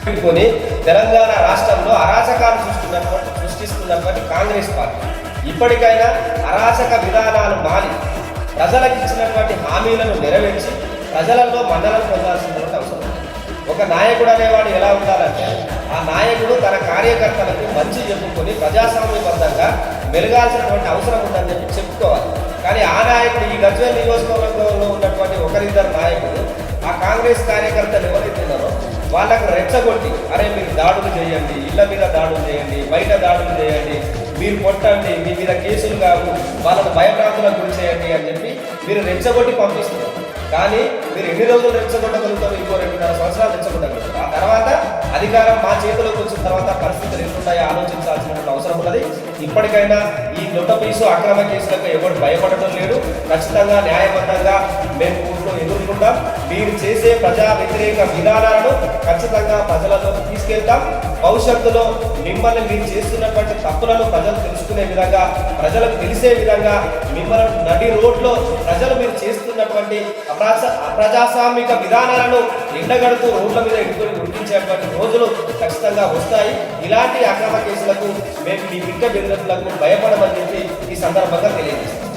పెట్టుకొని తెలంగాణ రాష్ట్రంలో అరాచకాలు సృష్టిస్తున్నటువంటి కాంగ్రెస్ పార్టీ ఇప్పటికైనా అరాచక విధానాలు మాని ప్రజలకు ఇచ్చినటువంటి హామీలను నెరవేర్చి ప్రజలలో మన్నలను పొందాల్సినటువంటి అవసరం. ఒక నాయకుడు అనేవాడు ఎలా ఉండాలంటే ఆ నాయకుడు తన కార్యకర్తలకు మంచి చెప్పుకొని ప్రజాస్వామ్యబద్ధంగా మెలగాల్సినటువంటి అవసరం ఉందని చెప్పి చెప్పుకోవాలి. కానీ ఆ నాయకుడు ఈ గజ్వేల్ నియోజకవర్గంలో ఉన్నటువంటి ఒకరిద్దరు నాయకులు ఆ కాంగ్రెస్ కార్యకర్తలు ఎవరైతే ఉన్నారో వాళ్ళకు రెచ్చగొట్టి అరే మీరు దాడులు చేయండి, ఇళ్ల మీద దాడులు చేయండి, బయట దాడులు చేయండి, మీరు కొట్టండి, మీ మీద కేసులు కావు, వాళ్ళను భయభ్రాంతులకు గురి చేయండి అని చెప్పి మీరు రెచ్చగొట్టి పంపిస్తున్నారు. కానీ మీరు ఎన్ని రోజులు రెచ్చగొట్టగలుగుతారు? ఇంకో 2.5 సంవత్సరాలు రెచ్చగొట్టగలుగుతారు. ఆ తర్వాత అధికారం మా చేతిలోకి వచ్చిన తర్వాత పరిస్థితులు ఎట్లుంటాయో ఆలోచించాల్సినటువంటి అవసరం ఉన్నది. ఇప్పటికైనా ఈ లొట్టపీసు అక్రమ కేసులకు ఎవరు భయపడటం లేదు. ఖచ్చితంగా న్యాయబద్ధంగా మేము కోర్టులో ఎదుర్కొంటాం. మీరు చేసే ప్రజా వ్యతిరేక విధానాలను ఖచ్చితంగా ప్రజలలోకి తీసుకెళ్తాం. భవిష్యత్తులో మిమ్మల్ని మీరు చేస్తున్నటువంటి తప్పులను ప్రజలు తెలుసుకునే విధంగా, ప్రజలకు తెలిసే విధంగా మిమ్మల్ని నడి రోడ్లో ప్రజలు మీరు చేస్తున్నటువంటి అప్రజాస్వామిక విధానాలను ఎండగడుతూ రోడ్ల మీద ఉడికించేటువంటి రోజులు ఖచ్చితంగా వస్తాయి. ఇలాంటి అక్రమ కేసులకు మేము మీ బిడ్డ బెదిరింపులకు భయపడమని చెప్పి ఈ సందర్భంగా తెలియజేస్తాం.